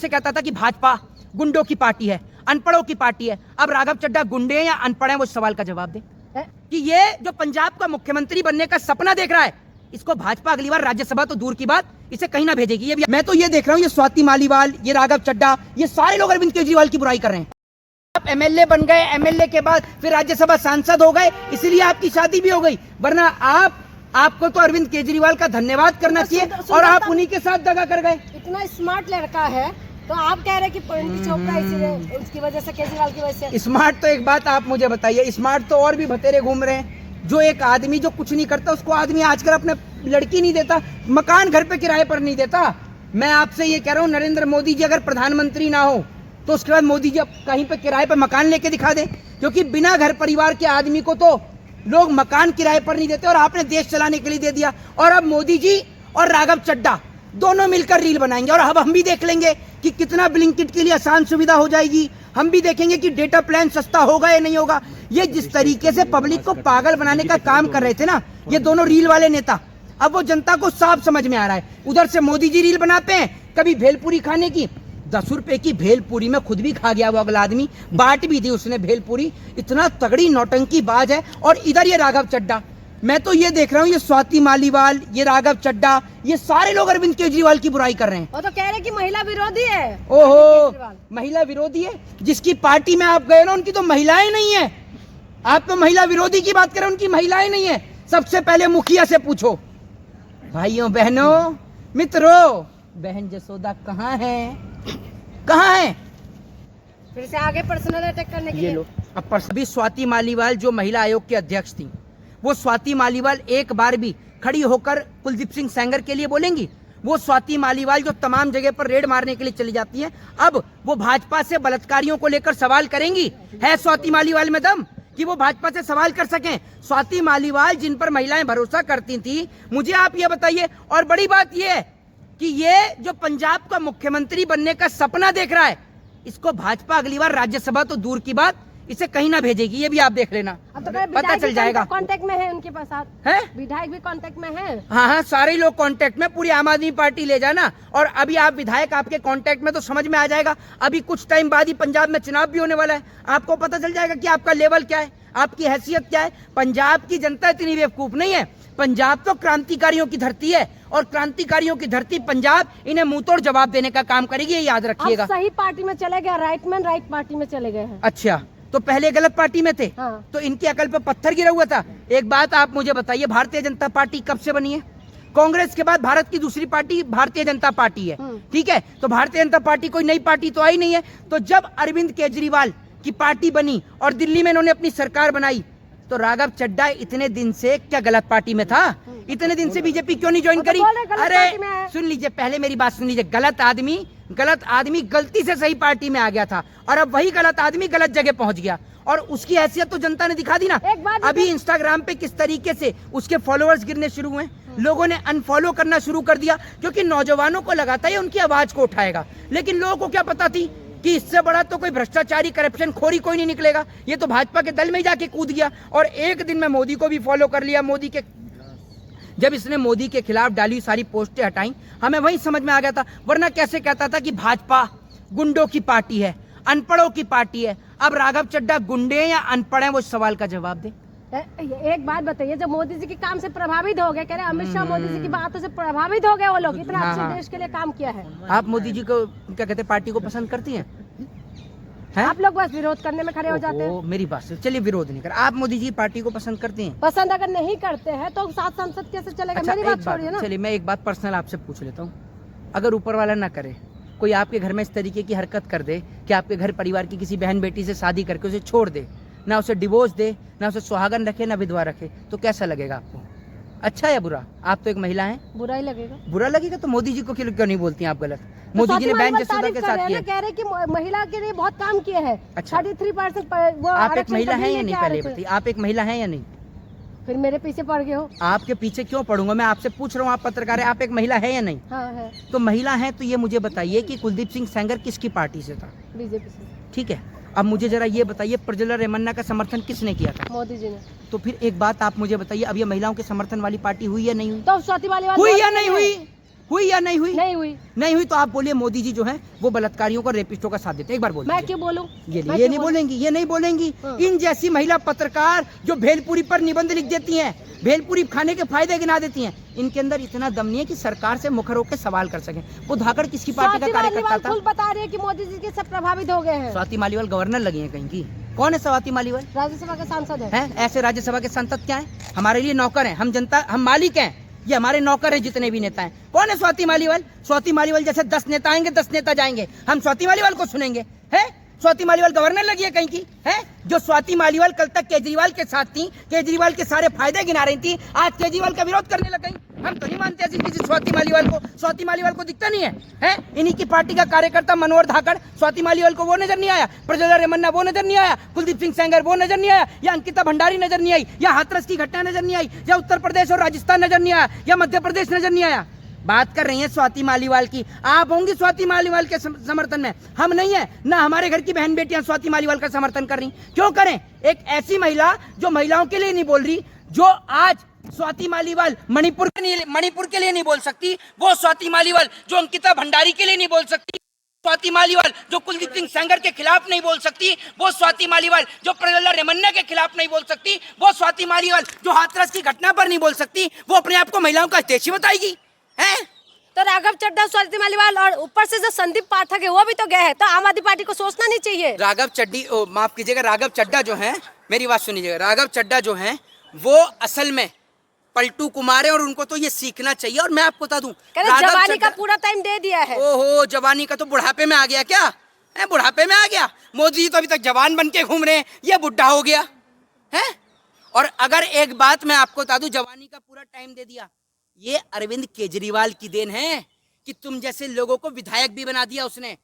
कैसे कहता था कि भाजपा गुंडों की पार्टी है, अनपढ़ों की पार्टी है, अब राघव चड्ढा गुंडे हैं या अनपढ़ हैं, वो सवाल का जवाब दे कि ये जो पंजाब का मुख्यमंत्री बनने का सपना देख रहा है, इसको भाजपा अगली बार राज्यसभा तो दूर की बात, इसे कहीं ना भेजेगी। ये भी मैं तो ये देख रहा हूँ, ये स्वाति मालीवाल, ये राघव चड्ढा, ये सारे लोग अरविंद केजरीवाल की बुराई कर रहे हैं। आप एमएलए बन गए, एमएलए के बाद फिर राज्यसभा सांसद हो गए, इसलिए आपकी शादी भी हो गई, वरना आपको तो अरविंद केजरीवाल का धन्यवाद करना चाहिए और आप उन्हीं के साथ दगा कर गए। इतना स्मार्ट लड़का है तो आप कह रहे हैं कि परिणति चोपड़ा इसीलिए उसकी वजह से, केजरीवाल की वजह से। स्मार्ट तो एक बात आप मुझे बताइए, स्मार्ट तो और भी बतेरे घूम रहे हैं। जो एक आदमी जो कुछ नहीं करता उसको आदमी आजकल अपने लड़की नहीं देता, मकान घर पे किराए पर नहीं देता। मैं आपसे ये कह रहा हूँ, नरेंद्र मोदी जी अगर प्रधानमंत्री ना हो तो उसके बाद मोदी जी कहीं पे किराए पर मकान लेके दिखा दे, क्योंकि बिना घर परिवार के आदमी को तो लोग मकान किराए पर नहीं देते, और आपने देश चलाने के लिए दे दिया। और अब मोदी जी और राघव चड्ढा दोनों मिलकर रील बनाएंगे, और अब हम भी देख लेंगे कि कितना ब्लिंकिट के लिए आसान सुविधा हो जाएगी। हम भी देखेंगे कि डेटा प्लान सस्ता होगा या नहीं होगा। ये जिस तरीके से पब्लिक को पागल बनाने का काम कर रहे थे ना ये दोनों रील वाले नेता, अब वो जनता को साफ समझ में आ रहा है। उधर से मोदी जी रील बनाते हैं, कभी भेलपूरी खाने की, 10 रुपए की भेलपूरी में खुद भी खा गया वो अगला आदमी, बांट भी दी उसने भेलपूरी, इतना तगड़ी नौटंकी बाज है। और इधर ये राघव चड्ढा, मैं तो ये देख रहा हूँ, ये स्वाति मालीवाल, ये राघव चड्ढा, ये सारे लोग अरविंद केजरीवाल की बुराई कर रहे हैं। वो तो कह रहे हैं कि महिला विरोधी है। ओहो, महिला विरोधी है? जिसकी पार्टी में आप गए ना उनकी तो महिलाएं नहीं है। आप तो महिला विरोधी की बात करें, उनकी महिलाएं नहीं है। सबसे पहले मुखिया से पूछो। भाइयों बहनों मित्रों, बहन जसोदा कहाँ है, कहाँ है? फिर से आगे पर्सनल अटैक करने के लिए। अब भी स्वाति मालीवाल जो महिला आयोग की अध्यक्ष थी, वो स्वाति मालीवाल एक बार भी खड़ी होकर कुलदीप सिंह सेंगर के लिए बोलेंगी? वो स्वाति मालीवाल जो तमाम जगह पर रेड मारने के लिए चली जाती है, अब वो भाजपा से बलात्कारियों को लेकर सवाल करेंगी? है स्वाति मालीवाल में दम कि वो भाजपा से सवाल कर सकें? स्वाति मालीवाल जिन पर महिलाएं भरोसा करती थी, मुझे आप ये बताइए। और बड़ी बात ये है कि ये जो पंजाब का मुख्यमंत्री बनने का सपना देख रहा है, इसको भाजपा अगली बार राज्यसभा तो दूर की बात, इसे कहीं ना भेजेगी। ये भी आप देख लेना, अब तो पता चल जाएगा। कांटेक्ट में है उनके पास, है विधायक भी कांटेक्ट में है। हाँ, सारे लोग कांटेक्ट में, पूरी आम आदमी पार्टी ले जाना। और अभी आप विधायक आपके कांटेक्ट में तो समझ में आ जाएगा। अभी कुछ टाइम बाद ही पंजाब में चुनाव भी होने वाला है, आपको पता चल जाएगा कि आपका लेवल क्या है, आपकी हैसियत क्या है। पंजाब की जनता इतनी बेवकूफ नहीं है। पंजाब तो क्रांतिकारियों की धरती है, और क्रांतिकारियों की धरती पंजाब इन्हें मुंह तोड़ जवाब देने का काम करेगी, ये याद रखिएगा। सही पार्टी में चले गए, राइट पार्टी में चले गए हैं। अच्छा, तो पहले गलत पार्टी में थे। हाँ। तो इनकी अकल पे पत्थर गिरा हुआ था। एक बात आप मुझे बताइए, भारतीय जनता पार्टी कब से बनी है? कांग्रेस के बाद भारत की दूसरी पार्टी भारतीय जनता पार्टी है, ठीक है? तो भारतीय जनता पार्टी कोई नई पार्टी तो आई नहीं है। तो जब अरविंद केजरीवाल की पार्टी बनी और दिल्ली में इन्होंने अपनी सरकार बनाई, तो राघव चड्ढा इतने दिन से क्या गलत पार्टी में था? इतने दिन से बीजेपी क्यों नहीं ज्वाइन करी? अरे सुन लीजिए, पहले मेरी बात सुन लीजिए। गलत आदमी गलती से सही पार्टी में आ गया था, और अब वही गलत आदमी गलत जगह पहुंच गया, और उसकी हैसियत तो जनता ने दिखा दी ना। अभी इंस्टाग्राम पे किस तरीके से उसके फॉलोअर्स गिरने शुरू हुए, लोगों ने अनफॉलो करना शुरू कर दिया, क्योंकि नौजवानों को लगाता है उनकी आवाज को उठाएगा। लेकिन लोगों को क्या पता थी कि इससे बड़ा तो कोई भ्रष्टाचारी, करप्शन खोरी कोई नहीं निकलेगा। ये तो भाजपा के दल में ही जाके कूद गया, और एक दिन में मोदी को भी फॉलो कर लिया। जब इसने मोदी के खिलाफ डाली सारी पोस्टें हटाई, हमें वही समझ में आ गया था। वरना कैसे कहता था कि भाजपा गुंडों की पार्टी है, अनपढ़ों की पार्टी है। अब राघव चड्ढा गुंडे हैं या अनपढ़ हैं, वो सवाल का जवाब दे। एक बात बताइए, जब मोदी जी के काम से प्रभावित हो गए, कह रहे अमित शाह मोदी जी की बातों से प्रभावित हो गए, वो लोग इतना अच्छे देश के लिए काम किया है। आप मोदी जी को क्या कहते हैं, पार्टी को पसंद करती हैं? आप लोग बस विरोध करने में खड़े हो जाते हैं। मेरी बात से चलिए, विरोध नहीं कर। आप मोदी जी की पार्टी को पसंद करती हैं? पसंद अगर नहीं करते हैं तो 7 संसद कैसे चलेगा? अच्छा, मेरी बात छोड़िए ना। चलिए मैं एक बात पर्सनल आपसे पूछ लेता हूँ। अगर ऊपर वाला ना करे, कोई आपके घर में इस तरीके की हरकत कर दे कि आपके घर परिवार की किसी बहन बेटी से शादी करके उसे छोड़ दे, ना उसे डिवोर्स दे, ना उसे सुहागन रखे, ना विधवा रखे, तो कैसा लगेगा आपको? अच्छा या बुरा? आप तो एक महिला हैं। बुरा ही लगेगा। बुरा लगेगा? तो मोदी जी को क्यों नहीं बोलती हैं आप गलत? मोदी जी ने बहन जसोदा के साथ किया, कह रहे कि महिला के लिए बहुत काम किए हैं। अच्छा, 33% आप एक महिला हैं या नहीं? पहले बताइए, आप एक महिला हैं या नहीं? फिर मेरे पीछे पड़ गए हो। आपके पीछे क्यों पड़ूंगा? मैं आपसे पूछ रहा हूँ, आप पत्रकार है, आप एक महिला है या नहीं? हाँ है। तो महिला है तो ये मुझे बताइए कि कुलदीप सिंह सेंगर किसकी पार्टी से था? बीजेपी से। ठीक है, अब मुझे जरा ये बताइए, प्रज्वला रेमन्ना का समर्थन किसने किया था? मोदी जी ने। तो फिर एक बात आप मुझे बताइए, अब ये महिलाओं के समर्थन वाली पार्टी हुई या नहीं हुई? तो स्वाति मालीवाल हुई या नहीं हुई? हुई या नहीं हुई? नहीं हुई। नहीं हुई तो आप बोलिए मोदी जी जो हैं वो बलात्कारियों को, रेपिस्टों का साथ देते हैं। एक बार बोलिए। मैं क्यों बोलूं? ये नहीं बोलेंगी, ये नहीं बोलेंगी। इन जैसी महिला पत्रकार जो भेलपुरी पर निबंध लिख देती हैं, भेलपुरी खाने के फायदे गिना देती हैं, इनके अंदर इतना दम नहीं है कि सरकार से मुखर होकर सवाल कर सकें। वो धाकड़ किसकी पार्टी का कार्यकर्ता था? खुद बता रहे हैं कि मोदी जी के सब प्रभावित हो गए हैं। स्वाति मालीवाल गवर्नर लगी है कहीं की? कौन है स्वाति मालीवाल? राज्यसभा के सांसद है। ऐसे राज्यसभा के सांसद क्या है? हमारे लिए नौकर हैं, हम जनता, हम मालिक हैं, ये हमारे नौकर हैं जितने भी नेता हैं। कौन है स्वाति मालीवाल? स्वाति मालीवाल जैसे 10 नेता आएंगे, 10 नेता जाएंगे, हम स्वाति मालीवाल को सुनेंगे? है स्वाति मालीवाल गवर्नर लगी है कहीं की? है जो स्वाति मालीवाल कल तक केजरीवाल के साथ थी, केजरीवाल के सारे फायदे गिना रही थी, आज केजरीवाल का विरोध करने लग गई। हम तो नहीं मानते ऐसी किसी स्वाति मालीवाल को। स्वाति मालीवाल को दिखता नहीं है? है इन्हीं की पार्टी का कार्यकर्ता मनोहर धाकड़, स्वाति मालीवाल को वो नजर नहीं आया? प्रज्वला रेमन्ना वो नजर नहीं आया? कुलदीप सिंह सेंगर वो नजर नहीं आया? या अंकिता भंडारी नजर नहीं आई? या हाथरस की घटना नजर नहीं आई? या उत्तर प्रदेश और राजस्थान नजर नहीं आया? या मध्य प्रदेश नजर नहीं आया? बात कर रही हैं स्वाति मालीवाल की। आप होंगी स्वाति मालीवाल के समर्थन में, हम नहीं है। ना हमारे घर की बहन बेटियां स्वाति मालीवाल का समर्थन कर रही। क्यों करें? एक ऐसी महिला जो महिलाओं के लिए नहीं बोल रही, जो आज स्वाति मालीवाल मणिपुर के लिए नहीं बोल सकती, वो स्वाति मालीवाल जो अंकिता भंडारी के लिए नहीं बोल सकती, स्वाति मालीवाल जो कुलदीप सिंह सेंगर के खिलाफ नहीं बोल सकती, वो स्वाति मालीवाल जो प्रज्वला रेमन्ना के खिलाफ नहीं बोल सकती, वो स्वाति मालीवाल जो हाथरस की घटना पर नहीं बोल सकती, वो अपने आप को महिलाओं का हितैषी बताएगी? है तो राघव चड्ढा, स्वाति मालीवाल और ऊपर से जो संदीप पाठक है वो भी तो गए हैं, तो आम आदमी पार्टी को सोचना नहीं चाहिए? माफ कीजिएगा, राघव चड्ढा जो है, मेरी बात सुनिएगा, राघव चड्ढा जो है वो असल में पलटू कुमार है और उनको तो ये सीखना चाहिए। और मैं आपको बता दूं, जवानी का पूरा टाइम दे दिया है। ओहो, जवानी का तो बुढ़ापे में आ गया क्या? है बुढ़ापे में आ गया? मोदी जी तो अभी तक जवान बन के घूम रहे हैं, ये बुढ़ा हो गया है। और अगर एक बात मैं आपको बता दूं, जवानी का पूरा टाइम दे दिया, ये अरविंद केजरीवाल की देन है कि तुम जैसे लोगों को विधायक भी बना दिया उसने।